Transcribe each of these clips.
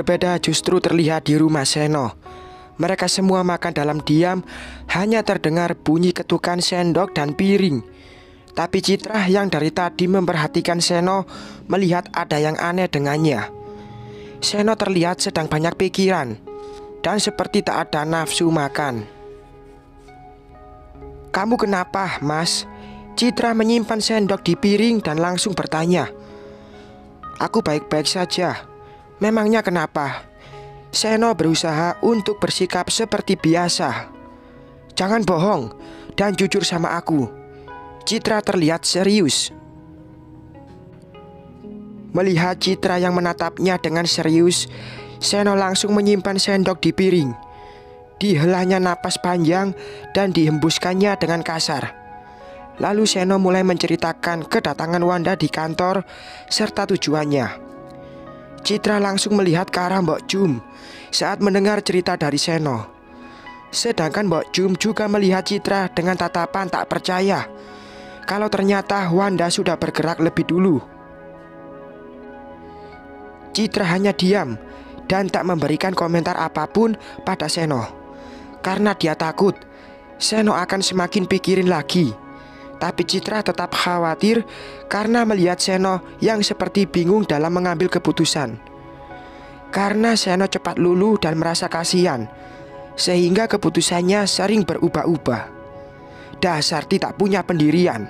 berbeda justru terlihat di rumah Seno. Mereka semua makan dalam diam, hanya terdengar bunyi ketukan sendok dan piring. Tapi Citra yang dari tadi memperhatikan Seno melihat ada yang aneh dengannya. Seno terlihat sedang banyak pikiran dan seperti tak ada nafsu makan. "Kamu kenapa, Mas?" Citra menyimpan sendok di piring dan langsung bertanya. "Aku baik-baik saja. Memangnya kenapa?" Seno berusaha untuk bersikap seperti biasa. "Jangan bohong dan jujur sama aku." Citra terlihat serius. Melihat Citra yang menatapnya dengan serius, Seno langsung menyimpan sendok di piring. Dihelanya napas panjang dan dihembuskannya dengan kasar. Lalu Seno mulai menceritakan kedatangan Wanda di kantor serta tujuannya. Citra langsung melihat ke arah Mbok Jum saat mendengar cerita dari Seno. Sedangkan Mbok Jum juga melihat Citra dengan tatapan tak percaya kalau ternyata Wanda sudah bergerak lebih dulu. Citra hanya diam dan tak memberikan komentar apapun pada Seno, karena dia takut Seno akan semakin pikirin lagi. Tapi Citra tetap khawatir karena melihat Seno yang seperti bingung dalam mengambil keputusan. Karena Seno cepat luluh dan merasa kasihan, sehingga keputusannya sering berubah-ubah. Dasar tidak punya pendirian,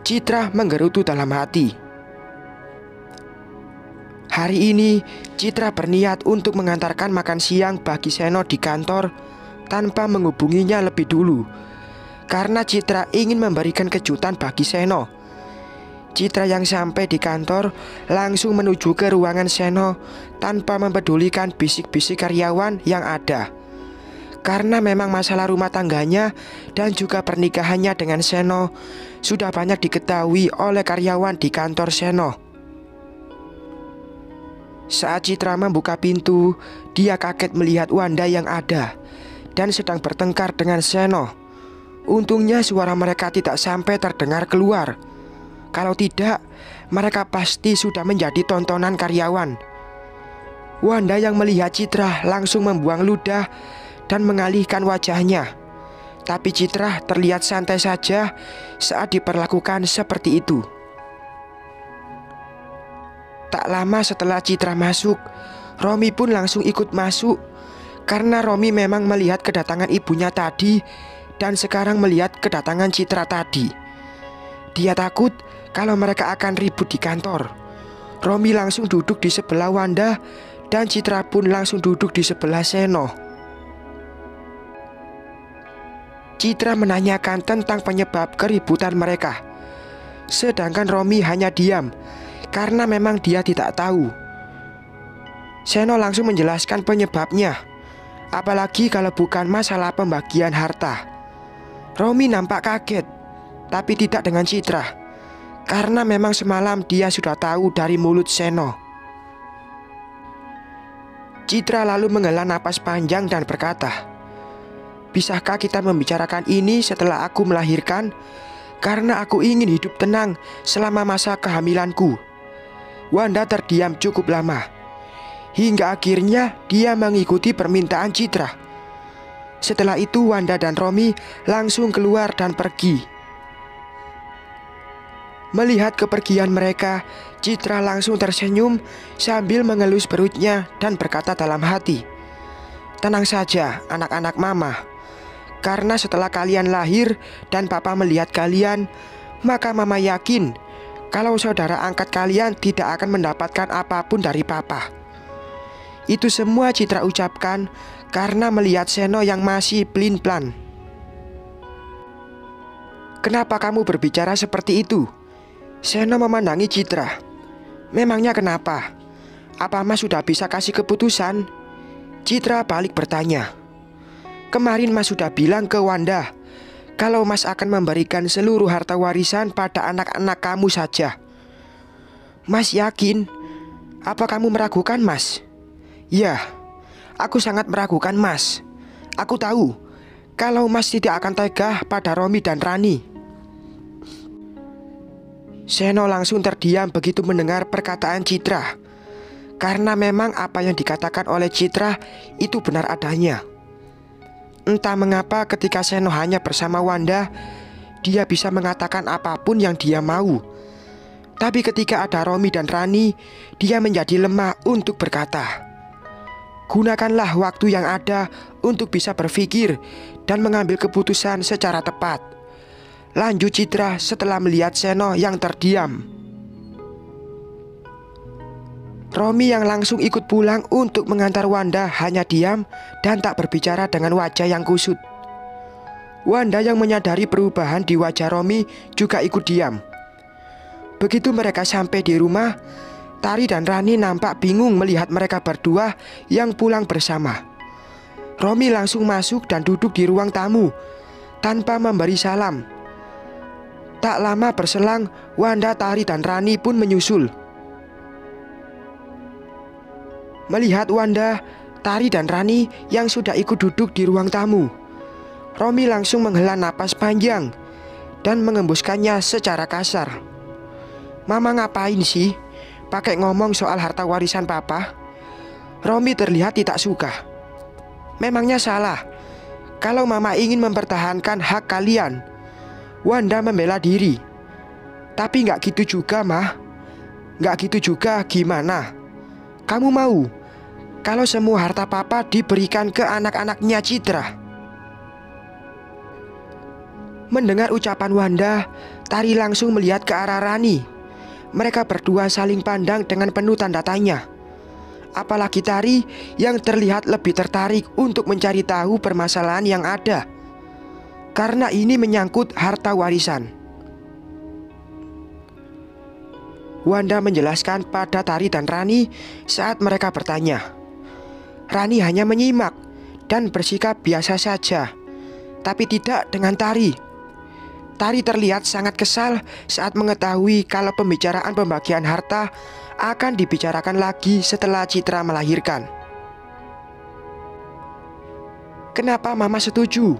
Citra menggerutu dalam hati. Hari ini Citra berniat untuk mengantarkan makan siang bagi Seno di kantor tanpa menghubunginya lebih dulu, karena Citra ingin memberikan kejutan bagi Seno. Citra yang sampai di kantor langsung menuju ke ruangan Seno tanpa mempedulikan bisik-bisik karyawan yang ada. Karena memang masalah rumah tangganya dan juga pernikahannya dengan Seno sudah banyak diketahui oleh karyawan di kantor Seno. Saat Citra membuka pintu, dia kaget melihat Wanda yang ada dan sedang bertengkar dengan Seno. Untungnya suara mereka tidak sampai terdengar keluar. Kalau tidak, mereka pasti sudah menjadi tontonan karyawan. Wanda yang melihat Citra langsung membuang ludah dan mengalihkan wajahnya. Tapi Citra terlihat santai saja saat diperlakukan seperti itu. Tak lama setelah Citra masuk, Romi pun langsung ikut masuk. Karena Romi memang melihat kedatangan ibunya tadi dan sekarang melihat kedatangan Citra tadi. Dia takut kalau mereka akan ribut di kantor. Romi langsung duduk di sebelah Wanda dan Citra pun langsung duduk di sebelah Seno. Citra menanyakan tentang penyebab keributan mereka, sedangkan Romi hanya diam karena memang dia tidak tahu. Seno langsung menjelaskan penyebabnya, apalagi kalau bukan masalah pembagian harta. Romi nampak kaget, tapi tidak dengan Citra, karena memang semalam dia sudah tahu dari mulut Seno. Citra lalu menghela napas panjang dan berkata, "Bisakah kita membicarakan ini setelah aku melahirkan? Karena aku ingin hidup tenang selama masa kehamilanku." Wanda terdiam cukup lama, hingga akhirnya dia mengikuti permintaan Citra. Setelah itu Wanda dan Romi langsung keluar dan pergi. Melihat kepergian mereka, Citra langsung tersenyum sambil mengelus perutnya dan berkata dalam hati, "Tenang saja anak-anak mama, karena setelah kalian lahir dan papa melihat kalian, maka mama yakin kalau saudara angkat kalian tidak akan mendapatkan apapun dari papa." Itu semua Citra ucapkan karena melihat Seno yang masih pelin-pelan. "Kenapa kamu berbicara seperti itu?" Seno memandangi Citra. "Memangnya kenapa? Apa Mas sudah bisa kasih keputusan?" Citra balik bertanya. "Kemarin Mas sudah bilang ke Wanda kalau Mas akan memberikan seluruh harta warisan pada anak-anak kamu saja. Mas yakin? Apa kamu meragukan Mas?" "Ya, aku sangat meragukan Mas. Aku tahu kalau Mas tidak akan tega pada Romi dan Rani." Seno langsung terdiam begitu mendengar perkataan Citra, karena memang apa yang dikatakan oleh Citra itu benar adanya. Entah mengapa ketika Seno hanya bersama Wanda, dia bisa mengatakan apapun yang dia mau. Tapi ketika ada Romi dan Rani, dia menjadi lemah untuk berkata. Gunakanlah waktu yang ada untuk bisa berpikir dan mengambil keputusan secara tepat. Lanjut Citra setelah melihat Seno yang terdiam. Romi yang langsung ikut pulang untuk mengantar Wanda hanya diam dan tak berbicara dengan wajah yang kusut. Wanda yang menyadari perubahan di wajah Romi juga ikut diam. Begitu mereka sampai di rumah, Tari dan Rani nampak bingung melihat mereka berdua yang pulang bersama. Romi langsung masuk dan duduk di ruang tamu tanpa memberi salam. Tak lama berselang, Wanda, Tari dan Rani pun menyusul. Melihat Wanda, Tari dan Rani yang sudah ikut duduk di ruang tamu, Romi langsung menghela napas panjang dan mengembuskannya secara kasar. Mama ngapain sih? Pakai ngomong soal harta warisan papa? Romi terlihat tidak suka. Memangnya salah kalau mama ingin mempertahankan hak kalian? Wanda membela diri. Tapi nggak gitu juga, Mah. Nggak gitu juga gimana? Kamu mau kalau semua harta papa diberikan ke anak-anaknya Citra? Mendengar ucapan Wanda, Tari langsung melihat ke arah Rani. Mereka berdua saling pandang dengan penuh tanda tanya. Apalagi Tari yang terlihat lebih tertarik untuk mencari tahu permasalahan yang ada, karena ini menyangkut harta warisan. Wanda menjelaskan pada Tari dan Rani saat mereka bertanya. Rani hanya menyimak dan bersikap biasa saja, tapi tidak dengan Tari. Tari terlihat sangat kesal saat mengetahui kalau pembicaraan pembagian harta akan dibicarakan lagi setelah Citra melahirkan. Kenapa Mama setuju?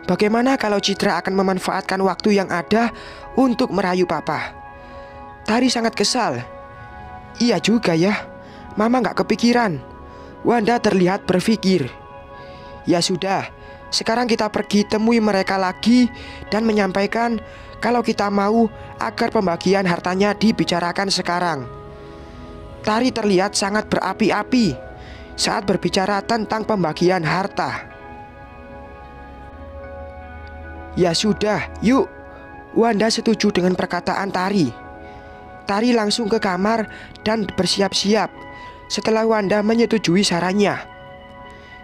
Bagaimana kalau Citra akan memanfaatkan waktu yang ada untuk merayu Papa? Tari sangat kesal. Iya juga ya, Mama gak kepikiran. Wanda terlihat berpikir. Ya sudah, sekarang kita pergi temui mereka lagi dan menyampaikan kalau kita mau agar pembagian hartanya dibicarakan sekarang. Tari terlihat sangat berapi-api saat berbicara tentang pembagian harta. Ya sudah, yuk. Wanda setuju dengan perkataan Tari. Tari langsung ke kamar dan bersiap-siap setelah Wanda menyetujui sarannya.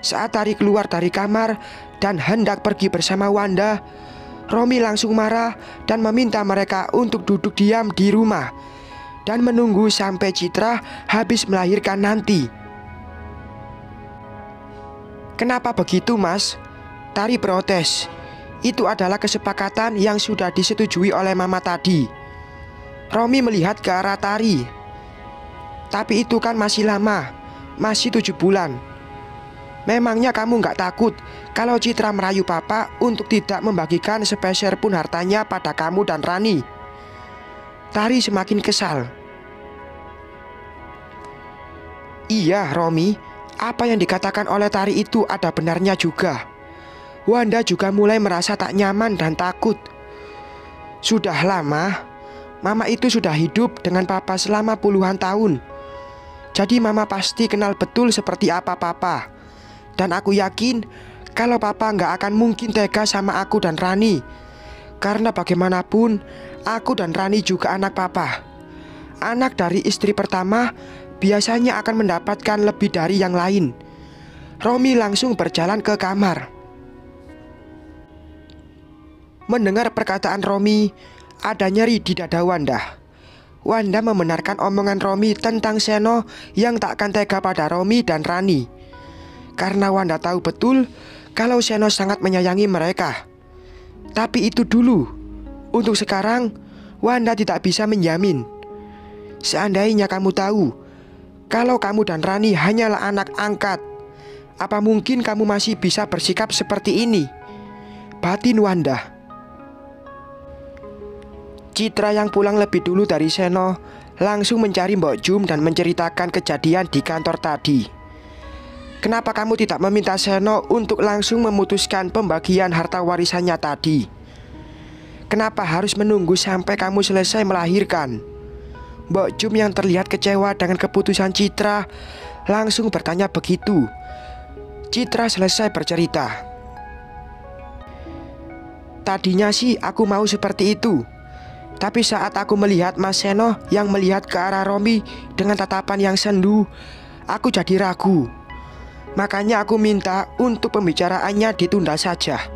Saat Tari keluar dari kamar dan hendak pergi bersama Wanda, Romi langsung marah dan meminta mereka untuk duduk diam di rumah dan menunggu sampai Citra habis melahirkan nanti. Kenapa begitu, Mas? Tari protes. Itu adalah kesepakatan yang sudah disetujui oleh Mama tadi. Romi melihat ke arah Tari. Tapi itu kan masih lama, masih 7 bulan. Memangnya kamu gak takut kalau Citra merayu Papa untuk tidak membagikan sepeser pun hartanya pada kamu dan Rani? Tari semakin kesal. Iya, Romi, apa yang dikatakan oleh Tari itu ada benarnya juga. Wanda juga mulai merasa tak nyaman dan takut. Sudah lama, Mama itu sudah hidup dengan Papa selama puluhan tahun. Jadi Mama pasti kenal betul seperti apa Papa. Dan aku yakin kalau Papa nggak akan mungkin tega sama aku dan Rani. Karena bagaimanapun aku dan Rani juga anak Papa. Anak dari istri pertama biasanya akan mendapatkan lebih dari yang lain. Romi langsung berjalan ke kamar. Mendengar perkataan Romi, ada nyeri di dada Wanda. Wanda membenarkan omongan Romi tentang Seno yang tak akan tega pada Romi dan Rani. Karena Wanda tahu betul kalau Seno sangat menyayangi mereka. Tapi itu dulu. Untuk sekarang, Wanda tidak bisa menjamin. Seandainya kamu tahu kalau kamu dan Rani hanyalah anak angkat, apa mungkin kamu masih bisa bersikap seperti ini? Batin Wanda. Citra yang pulang lebih dulu dari Seno langsung mencari Mbok Jum dan menceritakan kejadian di kantor tadi. Kenapa kamu tidak meminta Seno untuk langsung memutuskan pembagian harta warisannya tadi? Kenapa harus menunggu sampai kamu selesai melahirkan? Mbok Jum yang terlihat kecewa dengan keputusan Citra langsung bertanya begitu. Citra selesai bercerita. Tadinya sih aku mau seperti itu, tapi saat aku melihat Mas Seno yang melihat ke arah Romi dengan tatapan yang sendu, aku jadi ragu. Makanya aku minta untuk pembicaraannya ditunda saja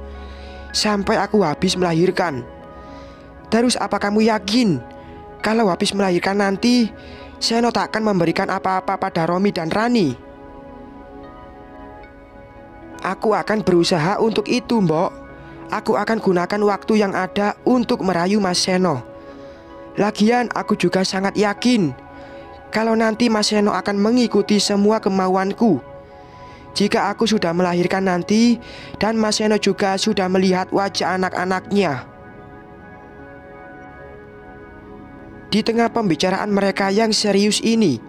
sampai aku habis melahirkan. Terus apa kamu yakin kalau habis melahirkan nanti Seno tak akan memberikan apa-apa pada Romi dan Rani? Aku akan berusaha untuk itu, Mbok. Aku akan gunakan waktu yang ada untuk merayu Mas Seno. Lagian aku juga sangat yakin kalau nanti Mas Seno akan mengikuti semua kemauanku. Jika aku sudah melahirkan nanti dan Mas Seno juga sudah melihat wajah anak-anaknya. Di tengah pembicaraan mereka yang serius ini,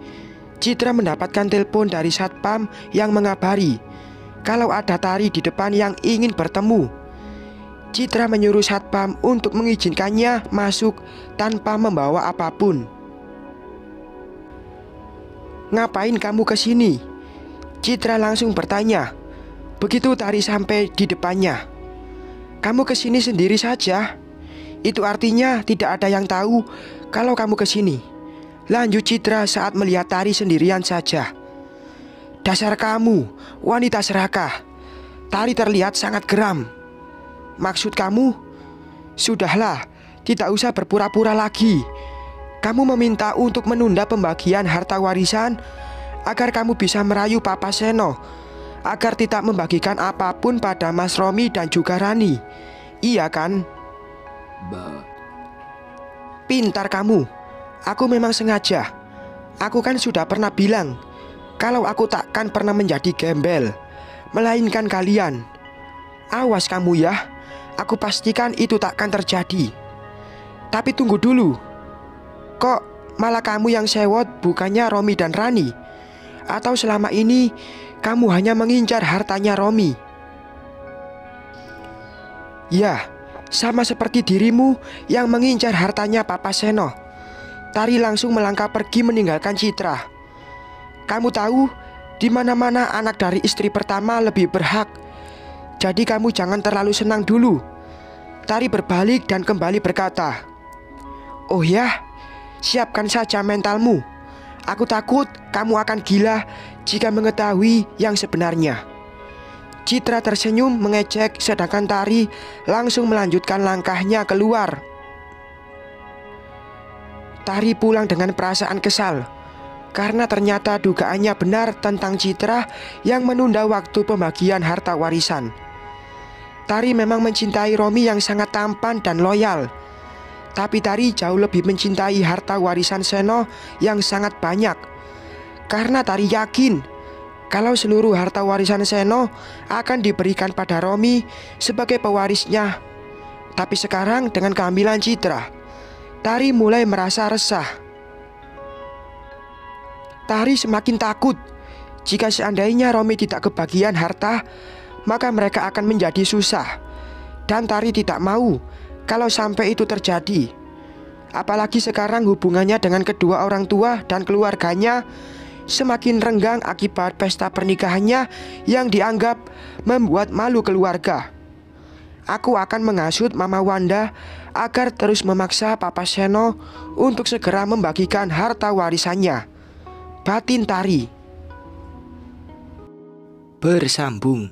Citra mendapatkan telepon dari Satpam yang mengabari kalau ada Tari di depan yang ingin bertemu. Citra menyuruh Satpam untuk mengizinkannya masuk tanpa membawa apapun. "Ngapain kamu ke sini?" Citra langsung bertanya begitu Tari sampai di depannya. "Kamu ke sini sendiri saja? Itu artinya tidak ada yang tahu kalau kamu ke sini," lanjut Citra saat melihat Tari sendirian saja. "Dasar kamu, wanita serakah." Tari terlihat sangat geram. "Maksud kamu?" "Sudahlah, tidak usah berpura-pura lagi. Kamu meminta untuk menunda pembagian harta warisan agar kamu bisa merayu Papa Seno agar tidak membagikan apapun pada Mas Romi dan juga Rani. Iya kan?" "Pintar kamu. Aku memang sengaja. Aku kan sudah pernah bilang kalau aku takkan pernah menjadi gembel, melainkan kalian. Awas kamu ya. Aku pastikan itu takkan terjadi. Tapi tunggu dulu. Kok malah kamu yang sewot bukannya Romi dan Rani? Atau selama ini kamu hanya mengincar hartanya Romi?" "Ya, sama seperti dirimu yang mengincar hartanya Papa Seno." Tari langsung melangkah pergi meninggalkan Citra. "Kamu tahu, di mana-mana anak dari istri pertama lebih berhak. Jadi kamu jangan terlalu senang dulu." Tari berbalik dan kembali berkata, "Oh ya, siapkan saja mentalmu. Aku takut kamu akan gila jika mengetahui yang sebenarnya." Citra tersenyum mengejek sedangkan Tari langsung melanjutkan langkahnya keluar. Tari pulang dengan perasaan kesal karena ternyata dugaannya benar tentang Citra yang menunda waktu pembagian harta warisan. Tari memang mencintai Romi yang sangat tampan dan loyal, tapi Tari jauh lebih mencintai harta warisan Seno yang sangat banyak. Karena Tari yakin kalau seluruh harta warisan Seno akan diberikan pada Romi sebagai pewarisnya. Tapi sekarang dengan kehamilan Citra, Tari mulai merasa resah. Tari semakin takut jika seandainya Romi tidak kebagian harta, maka mereka akan menjadi susah. Dan Tari tidak mau kalau sampai itu terjadi. Apalagi sekarang hubungannya dengan kedua orang tua dan keluarganya semakin renggang akibat pesta pernikahannya yang dianggap membuat malu keluarga. Aku akan menghasut Mama Wanda agar terus memaksa Papa Seno untuk segera membagikan harta warisannya, batin Tari. Bersambung.